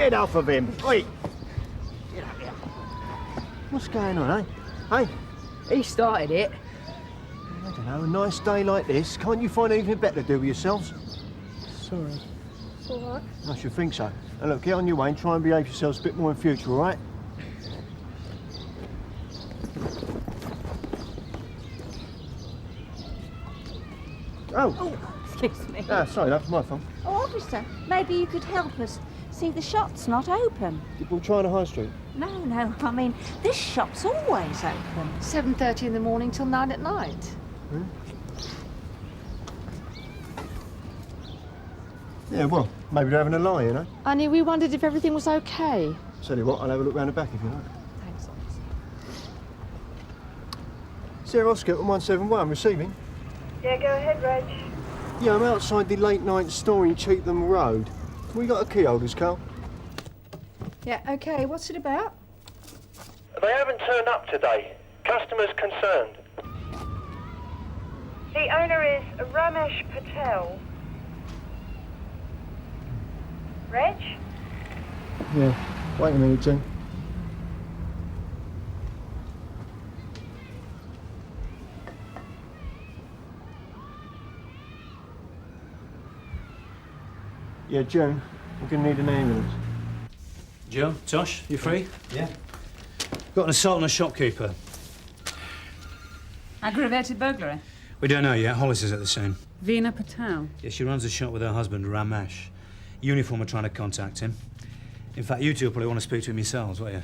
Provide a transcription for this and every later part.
Get off of him. Oi! Get up here. What's going on, eh? Hey? He started it. I don't know, a nice day like this, can't you find anything better to do with yourselves? Sorry. It's all right. I should think so. Now look, get on your way and try and behave yourselves a bit more in future, all right? Oh, excuse me. Ah, sorry, that's my fault. Oh, officer, maybe you could help us. See, the shop's not open. We'll try the high street. No, I mean, this shop's always open. 7:30 in the morning till 9 at night. Yeah, well, maybe they're having a lie, you know? Annie, we wondered if everything was okay. Tell you what, I'll have a look round the back if you like. Thanks, officer. Sarah Oscar, 171, receiving. Yeah, go ahead, Reg. Yeah, I'm outside the late night store in Cheetham Road. We got a key holders, Carl? Yeah, okay. What's it about? They haven't turned up today. Customers concerned. The owner is Ramesh Patel. Reg? Yeah. Wait a minute, Jen. Yeah, June, we're going to need an ambulance. Joe, Tosh, you free? Yeah. Got an assault on a shopkeeper. Aggravated burglary. We don't know yet. Hollis is at the scene. Veena Patel. Yeah, she runs a shop with her husband, Ramesh. Uniform are trying to contact him. In fact, you two probably want to speak to him yourselves, won't you?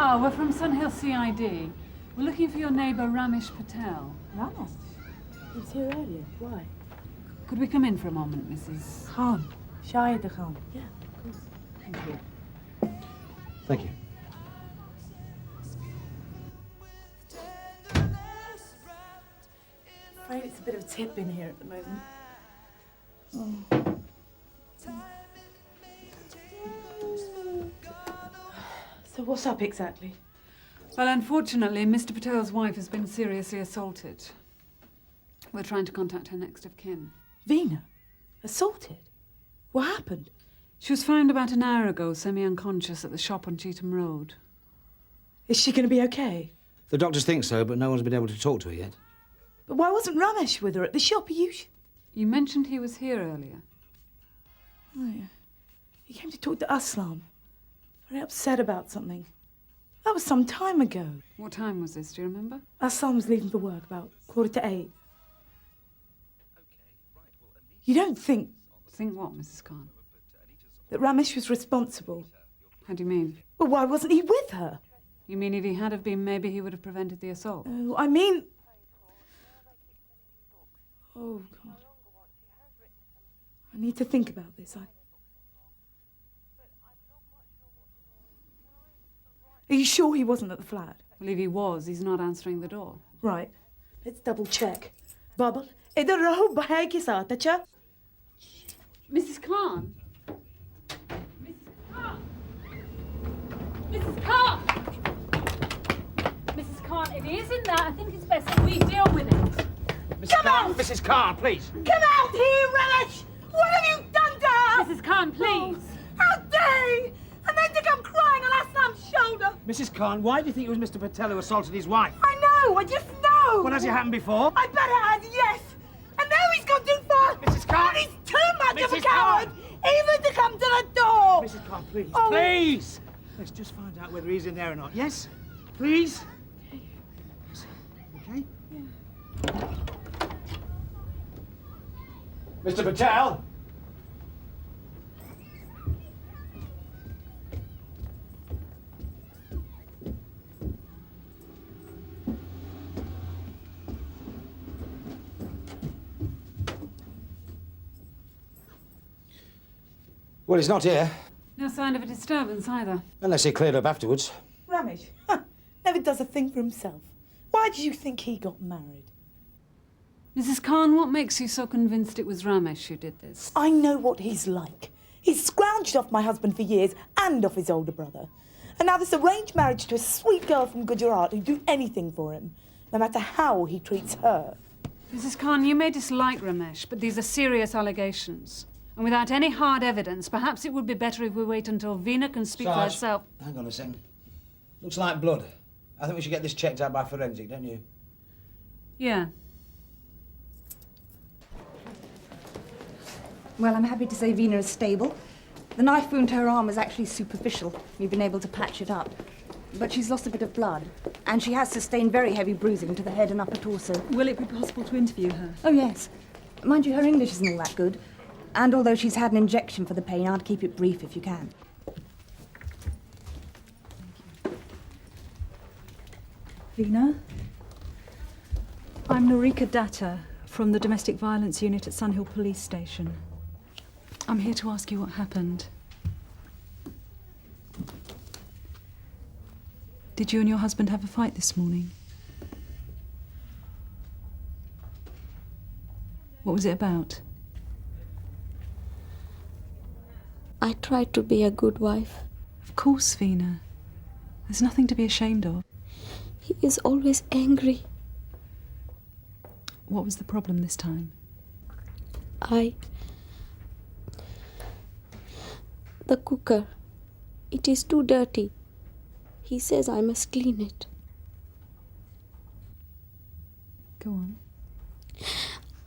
Oh, we're from Sunhill CID. We're looking for your neighbour, Ramesh Patel. Ramesh? He was here earlier. Why? Could we come in for a moment, Mrs. Khan. Shahid Khan. Yeah, of course. Thank you. Thank you. I'm afraid it's a bit of a tip in here at the moment. So what's up exactly? Well, unfortunately, Mr. Patel's wife has been seriously assaulted. We're trying to contact her next of kin. Veena? Assaulted? What happened? She was found about an hour ago, semi-unconscious, at the shop on Cheetham Road. Is she going to be okay? The doctors think so, but no one's been able to talk to her yet. But why wasn't Ramesh with her at the shop? You mentioned he was here earlier. Oh, yeah. He came to talk to Aslam. Very upset about something. That was some time ago. What time was this, do you remember? Aslam was leaving for work about 7:45. You don't think Think what, Mrs. Khan? that Ramesh was responsible? How do you mean? Well, why wasn't he with her? You mean if he had have been, maybe he would have prevented the assault? Oh, I mean... Oh, God. I need to think about this. Are you sure he wasn't at the flat? Well, if he was, he's not answering the door. Right. Let's double check. Bubble, idhar raho bhai ke saath, acha? Mrs. Khan? Mrs. Khan? Mrs. Khan? Mrs. Khan, if he isn't there, I think it's best that we deal with it. Mrs. Khan, Mrs. Khan, please. Come out here, Ramesh! What have you done to her? Mrs. Khan, please. Oh, how dare he! And then to come crying on Aslam's shoulder! Mrs. Khan, why do you think it was Mr. Patel who assaulted his wife? I know, I just know! Well, has it happened before? I bet it has, yes! And now he's gone too far! Mrs. Khan! And he's too much of a Mrs. coward! Khan! Even to come to the door! Mrs. Khan, please, Oh. please! Let's just find out whether he's in there or not, yes? Please? Okay? Yeah. Mr. Patel? Well, he's not here. No sign of a disturbance either. Unless he cleared up afterwards. Ramesh, never does a thing for himself. Why do you think he got married? Mrs. Khan, what makes you so convinced it was Ramesh who did this? I know what he's like. He's scrounged off my husband for years and off his older brother. And now this arranged marriage to a sweet girl from Gujarat who'd do anything for him, no matter how he treats her. Mrs. Khan, you may dislike Ramesh, but these are serious allegations. And without any hard evidence, perhaps it would be better if we wait until Veena can speak for Sarge, herself. hang on a second. Looks like blood. I think we should get this checked out by forensic, don't you? Yeah. Well, I'm happy to say Veena is stable. The knife wound to her arm was actually superficial. We've been able to patch it up. But she's lost a bit of blood, and she has sustained very heavy bruising to the head and upper torso. Will it be possible to interview her? Oh, yes. Mind you, her English isn't all that good. And although she's had an injection for the pain, I'd keep it brief if you can. Veena? I'm Norika Datta from the Domestic Violence Unit at Sunhill Police Station. I'm here to ask you what happened. Did you and your husband have a fight this morning? What was it about? I tried to be a good wife. Of course, Veena. There's nothing to be ashamed of. He is always angry. What was the problem this time? The cooker. It is too dirty. He says I must clean it. Go on.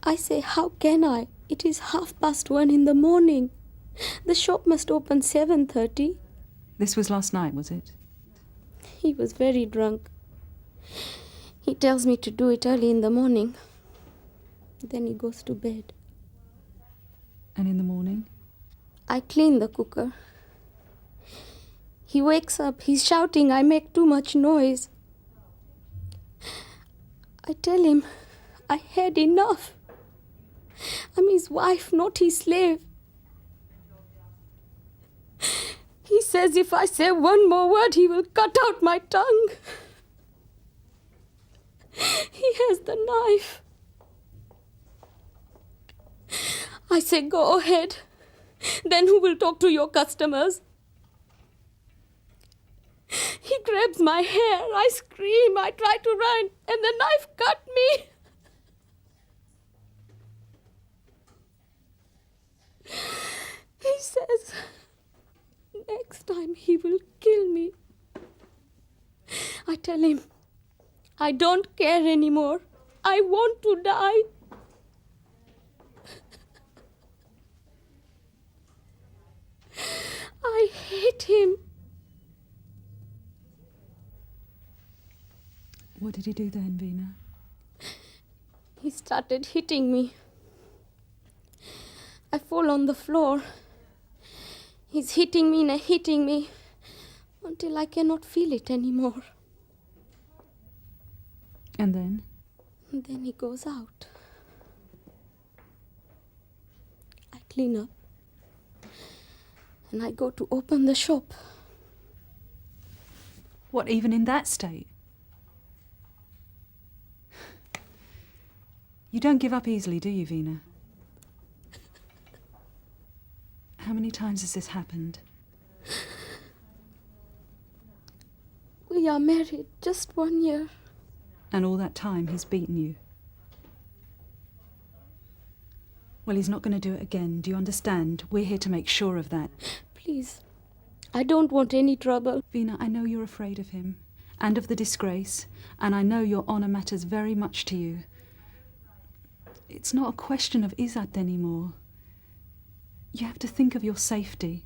I say, how can I? It is 1:30 in the morning. The shop must open 7:30. This was last night, was it? He was very drunk. He tells me to do it early in the morning. Then he goes to bed. And in the morning? I clean the cooker. He wakes up, he's shouting, I make too much noise. I tell him, I had enough. I'm his wife, not his slave. He says if I say one more word, he will cut out my tongue. He has the knife. I say, go ahead. Then who will talk to your customers? He grabs my hair. I scream. I try to run. And the knife cut me. He says, next time he will kill me. I tell him, I don't care anymore. I want to die. I hate him. What did he do then, Veena? He started hitting me. I fall on the floor. He's hitting me until I cannot feel it anymore. And then? And then he goes out. I clean up. And I go to open the shop. What, even in that state? You don't give up easily, do you, Veena? How many times has this happened? We are married just 1 year. And all that time he's beaten you? Well, he's not going to do it again. Do you understand? We're here to make sure of that. Please, I don't want any trouble. Veena, I know you're afraid of him and of the disgrace, and I know your honour matters very much to you. It's not a question of Izzat anymore. You have to think of your safety.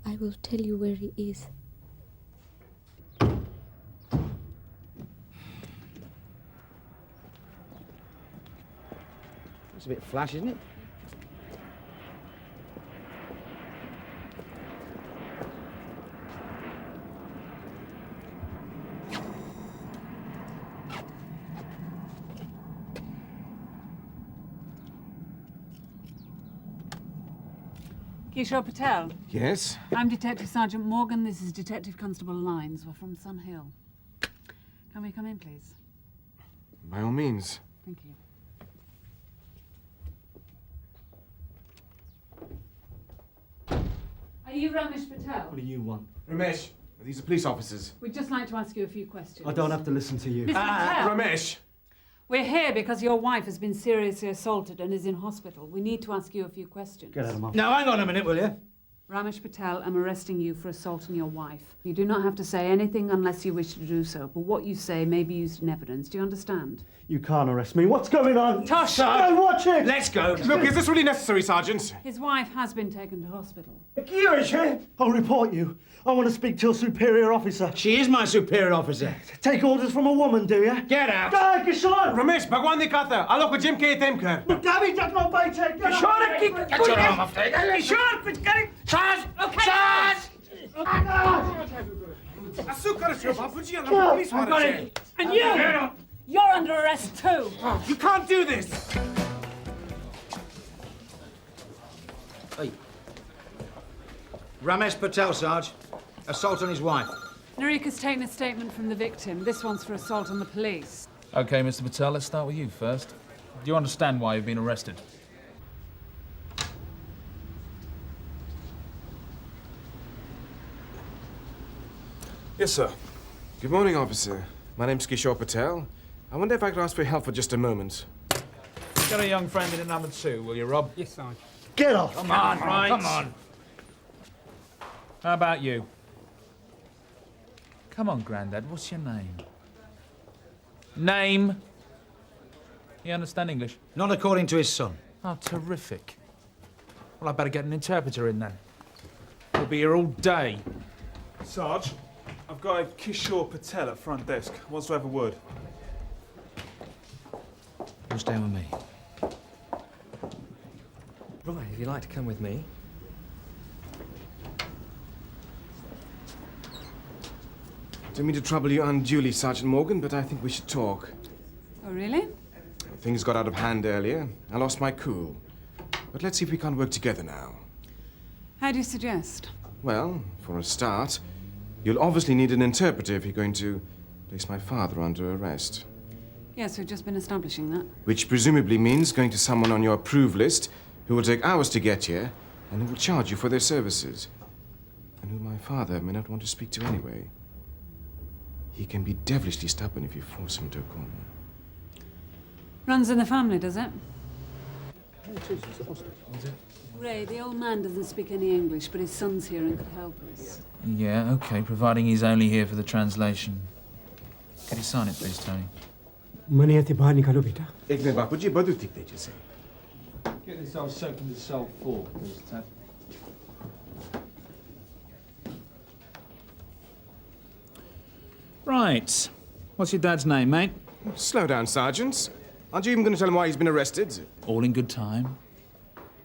I will tell you where he is. It's a bit flash, isn't it? Kishore Patel. Yes? I'm Detective Sergeant Morgan. This is Detective Constable Lyons. We're from Sun Hill. Can we come in, please? By all means. Thank you. Are you Ramesh Patel? What do you want? Ramesh, these are police officers. We'd just like to ask you a few questions. I don't have to listen to you. Mr. Patel. Ramesh! We're here because your wife has been seriously assaulted and is in hospital. We need to ask you a few questions. Get out of my... Now, hang on a minute, will you? Ramesh Patel, I'm arresting you for assaulting your wife. You do not have to say anything unless you wish to do so, but what you say may be used in evidence. Do you understand? You can't arrest me. What's going on? Tosh! Hey, watch it! Let's go. Look, is this really necessary, Sergeant? His wife has been taken to hospital. I'll report you. I want to speak to your superior officer. She is my superior officer. Take orders from a woman, do you? Get out. Kishore! Ramesh, bhagwan di kata. Alo ko Jim ke tem kar. David, that's not paycheck. Kishore, get your arm off there. Kishore, get it. Charge! Okay. Charge! I've got it. And you! You're under arrest too. You can't do this. Hey. Ramesh Patel, Sarge. Assault on his wife. Narika's taken a statement from the victim. This one's for assault on the police. OK, Mr. Patel, let's start with you first. Do you understand why you've been arrested? Yes, sir. Good morning, officer. My name's Kishore Patel. I wonder if I could ask for your help for just a moment. Got a young friend in a number 2, will you, Rob? Yes, Sarge. Get off! Come on, right. Come on. How about you? Come on, Grandad, what's your name? Name? You understand English? Not according to his son. Oh, terrific. Well, I'd better get an interpreter in then. We'll be here all day. Sarge, I've got a Kishore Patel at front desk. Wants to have a word. You'll stay with me. Right, if you'd like to come with me. Don't mean to trouble you unduly, Sergeant Morgan, but I think we should talk. Oh, really? Things got out of hand earlier. I lost my cool. But let's see if we can't work together now. How do you suggest? Well, for a start, you'll obviously need an interpreter if you're going to place my father under arrest. Yes, we've just been establishing that. Which presumably means going to someone on your approve list who will take hours to get here and who will charge you for their services. And who my father may not want to speak to anyway. He can be devilishly stubborn if you force him to a corner. Runs in the family, does it? Ray, the old man doesn't speak any English, but his son's here and could help us. Yeah, OK, providing he's only here for the translation. Could you sign it, please, Tony? Money at the bar, Nikalo, beta. Ek mein bapuji badu tik de jise. Get this old soaked into cell 4, please, Ted. Right. What's your dad's name, mate? Slow down, Sergeant. Aren't you even going to tell him why he's been arrested? All in good time.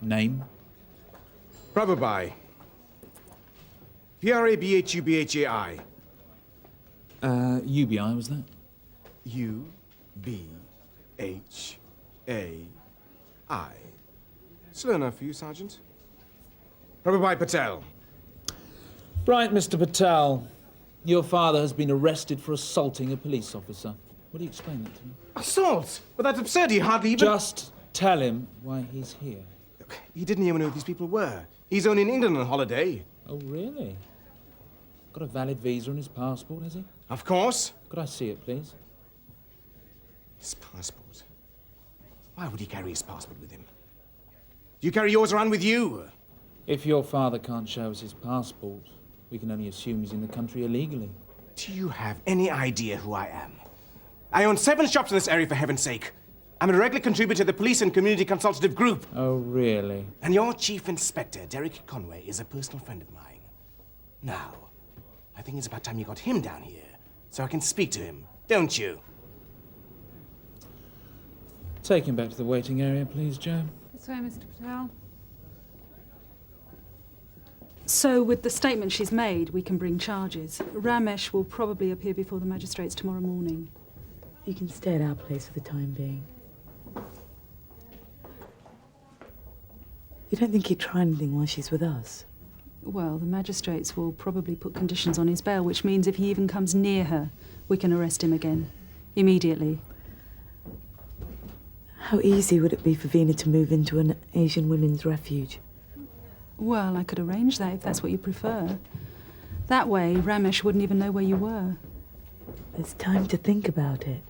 Name? Prabhubai. Prabhubhai. UBI, was that? U-B-H-A-I. Slow enough for you, Sergeant. Prabhubai Patel. Right, Mr. Patel. Your father has been arrested for assaulting a police officer. Will you explain that to me? Assault? Well, that's absurd. He hardly even... Just tell him why he's here. He didn't even know who these people were. He's only in England on holiday. Oh, really? Got a valid visa on his passport, has he? Of course. Could I see it, please? His passport? Why would he carry his passport with him? Do you carry yours around with you? If your father can't show us his passport, we can only assume he's in the country illegally. Do you have any idea who I am? I own 7 shops in this area, for heaven's sake. I'm a regular contributor to the Police and Community Consultative Group. Oh, really? And your Chief Inspector, Derek Conway, is a personal friend of mine. Now, I think it's about time you got him down here, so I can speak to him, don't you? Take him back to the waiting area, please, Joe. This way, Mr. Patel. So, with the statement she's made, we can bring charges. Ramesh will probably appear before the magistrates tomorrow morning. You can stay at our place for the time being. You don't think he'd try anything while she's with us? Well, the magistrates will probably put conditions on his bail, which means if he even comes near her, we can arrest him again. Immediately. How easy would it be for Vina to move into an Asian women's refuge? Well, I could arrange that if that's what you prefer. That way, Ramesh wouldn't even know where you were. There's time to think about it.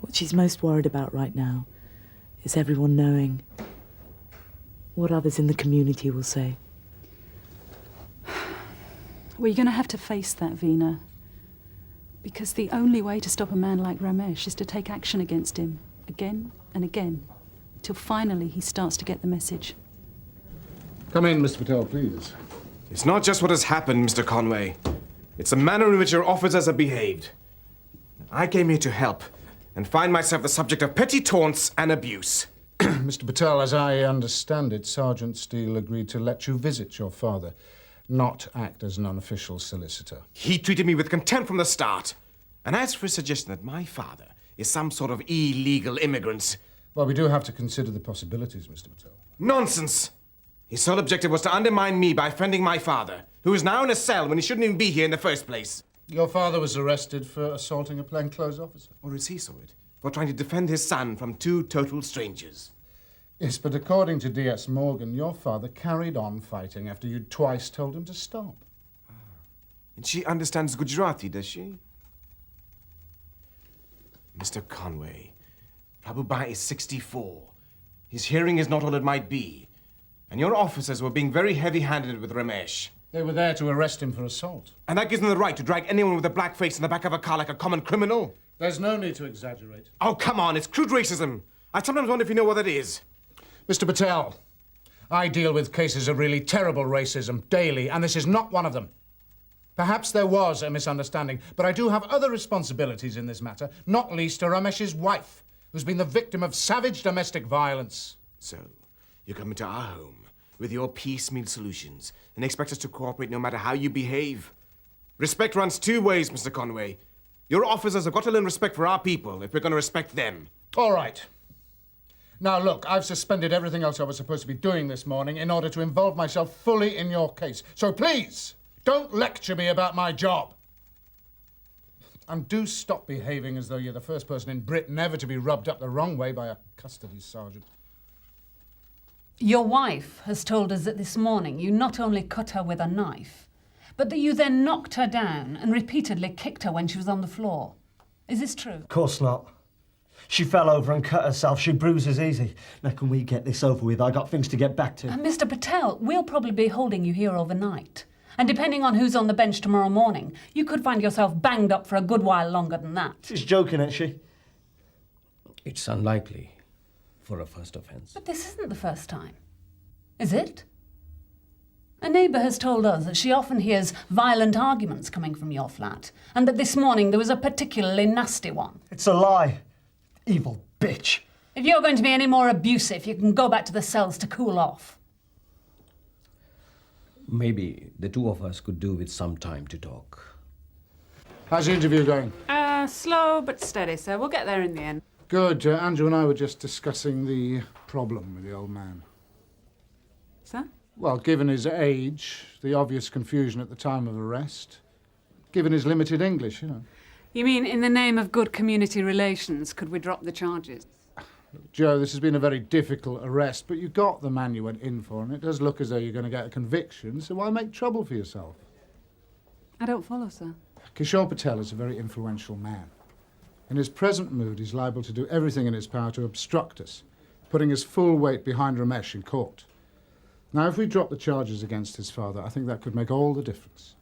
What she's most worried about right now is everyone knowing what others in the community will say. Well, you're going to have to face that, Vina. Because the only way to stop a man like Ramesh is to take action against him, again and again, till finally he starts to get the message. Come in, Mr. Patel, please. It's not just what has happened, Mr. Conway. It's the manner in which your officers have behaved. I came here to help and find myself the subject of petty taunts and abuse. Mr. Patel, as I understand it, Sergeant Steele agreed to let you visit your father, not act as an unofficial solicitor. He treated me with contempt from the start. And as for his suggestion that my father is some sort of illegal immigrant... Well, we do have to consider the possibilities, Mr. Patel. Nonsense! His sole objective was to undermine me by offending my father, who is now in a cell when he shouldn't even be here in the first place. Your father was arrested for assaulting a plainclothes officer. Or as he saw it, for trying to defend his son from two total strangers. Yes, but according to D.S. Morgan, your father carried on fighting after you'd twice told him to stop. And she understands Gujarati, does she? Mr. Conway, Prabhubai is 64. His hearing is not all it might be. And your officers were being very heavy-handed with Ramesh. They were there to arrest him for assault. And that gives them the right to drag anyone with a black face in the back of a car like a common criminal? There's no need to exaggerate. Oh, come on, it's crude racism. I sometimes wonder if you know what that is. Mr. Patel, I deal with cases of really terrible racism daily, and this is not one of them. Perhaps there was a misunderstanding, but I do have other responsibilities in this matter, not least to Ramesh's wife, who's been the victim of savage domestic violence. So, you come into our home with your piecemeal solutions and expect us to cooperate no matter how you behave. Respect runs two ways, Mr. Conway. Your officers have got to learn respect for our people if we're going to respect them. All right. Now, look, I've suspended everything else I was supposed to be doing this morning in order to involve myself fully in your case. So please, don't lecture me about my job. And do stop behaving as though you're the first person in Britain ever to be rubbed up the wrong way by a custody sergeant. Your wife has told us that this morning you not only cut her with a knife, but that you then knocked her down and repeatedly kicked her when she was on the floor. Is this true? Of course not. She fell over and cut herself. She bruises easy. Now, can we get this over with? I got things to get back to. Mr. Patel, we'll probably be holding you here overnight. And depending on who's on the bench tomorrow morning, you could find yourself banged up for a good while longer than that. She's joking, ain't she? It's unlikely for a first offence. But this isn't the first time, is it? A neighbour has told us that she often hears violent arguments coming from your flat, and that this morning there was a particularly nasty one. It's a lie. Evil bitch. If you're going to be any more abusive, you can go back to the cells to cool off. Maybe the two of us could do with some time to talk. How's the interview going? Slow but steady, sir. We'll get there in the end. Good. Andrew and I were just discussing the problem with the old man. Sir? Well, given his age, the obvious confusion at the time of arrest, given his limited English, you know. You mean in the name of good community relations, could we drop the charges? Joe, this has been a very difficult arrest, but you got the man you went in for, and it does look as though you're going to get a conviction, so why make trouble for yourself? I don't follow, sir. Kishore Patel is a very influential man. In his present mood, he's liable to do everything in his power to obstruct us, putting his full weight behind Ramesh in court. Now, if we drop the charges against his father, I think that could make all the difference.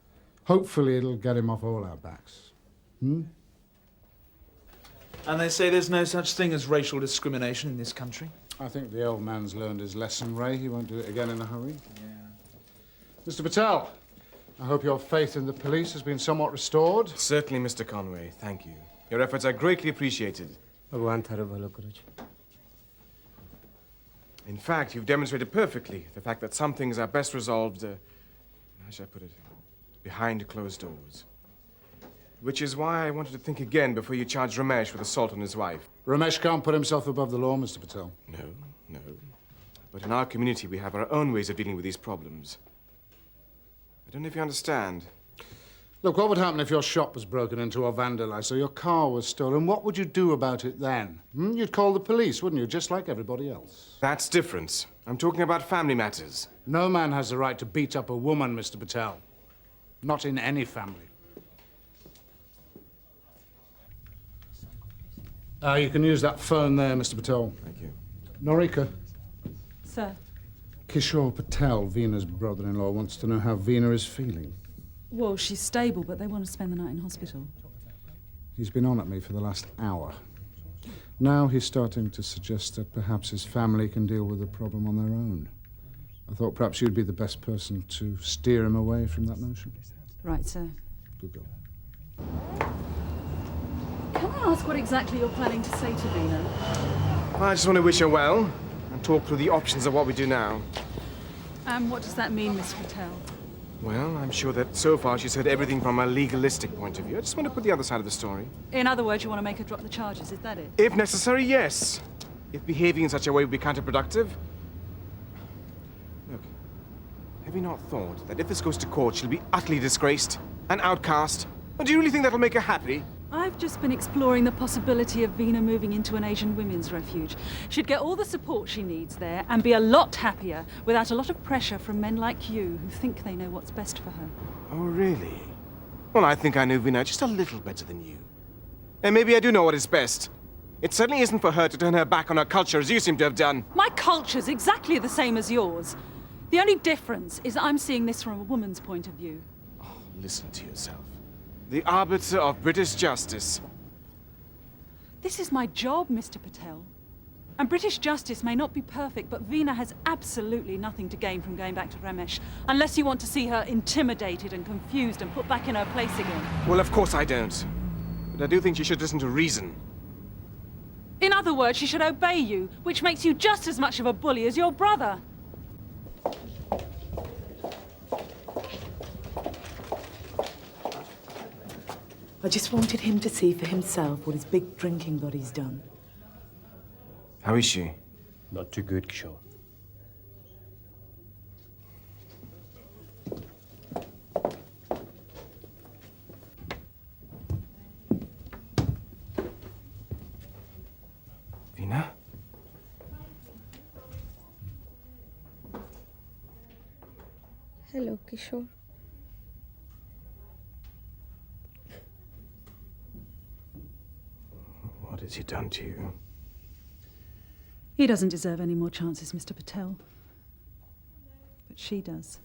Hopefully, it'll get him off all our backs. Hmm? And they say there's no such thing as racial discrimination in this country. I think the old man's learned his lesson, Ray. He won't do it again in a hurry. Yeah. Mr. Patel, I hope your faith in the police has been somewhat restored. Certainly, Mr. Conway. Thank you. Your efforts are greatly appreciated. In fact, you've demonstrated perfectly the fact that some things are best resolved, how shall I put it, behind closed doors. Which is why I wanted to think again before you charge Ramesh with assault on his wife. Ramesh can't put himself above the law, Mr. Patel. No. But in our community, we have our own ways of dealing with these problems. I don't know if you understand. Look, what would happen if your shop was broken into or vandalized or your car was stolen? What would you do about it then? You'd call the police, wouldn't you? Just like everybody else. That's different. I'm talking about family matters. No man has the right to beat up a woman, Mr. Patel. Not in any family. You can use that phone there, Mr. Patel. Thank you. Norika. Sir. Kishore Patel, Veena's brother-in-law, wants to know how Veena is feeling. Well, she's stable, but they want to spend the night in hospital. He's been on at me for the last hour. Now he's starting to suggest that perhaps his family can deal with the problem on their own. I thought perhaps you'd be the best person to steer him away from that notion. Right, sir. Good girl. Can I ask what exactly you're planning to say to Veena? I just want to wish her well and talk through the options of what we do now. And what does that mean, Miss Patel? Well, I'm sure that so far she's heard everything from a legalistic point of view. I just want to put the other side of the story. In other words, you want to make her drop the charges, is that it? If necessary, yes. If behaving in such a way would be counterproductive. Look, have you not thought that if this goes to court, she'll be utterly disgraced, an outcast? Or do you really think that'll make her happy? I've just been exploring the possibility of Veena moving into an Asian women's refuge. She'd get all the support she needs there and be a lot happier without a lot of pressure from men like you who think they know what's best for her. Oh, really? Well, I think I know Veena just a little better than you. And maybe I do know what is best. It certainly isn't for her to turn her back on her culture as you seem to have done. My culture's exactly the same as yours. The only difference is that I'm seeing this from a woman's point of view. Oh, listen to yourself. The arbiter of British justice. This is my job, Mr. Patel. And British justice may not be perfect, but Veena has absolutely nothing to gain from going back to Ramesh, unless you want to see her intimidated and confused and put back in her place again. Well, of course I don't. But I do think she should listen to reason. In other words, she should obey you, which makes you just as much of a bully as your brother. I just wanted him to see for himself what his big drinking body's done. How is she? Not too good, Kishore. Veena? Hello, Kishore. What has he done to you? He doesn't deserve any more chances, Mr. Patel. But she does.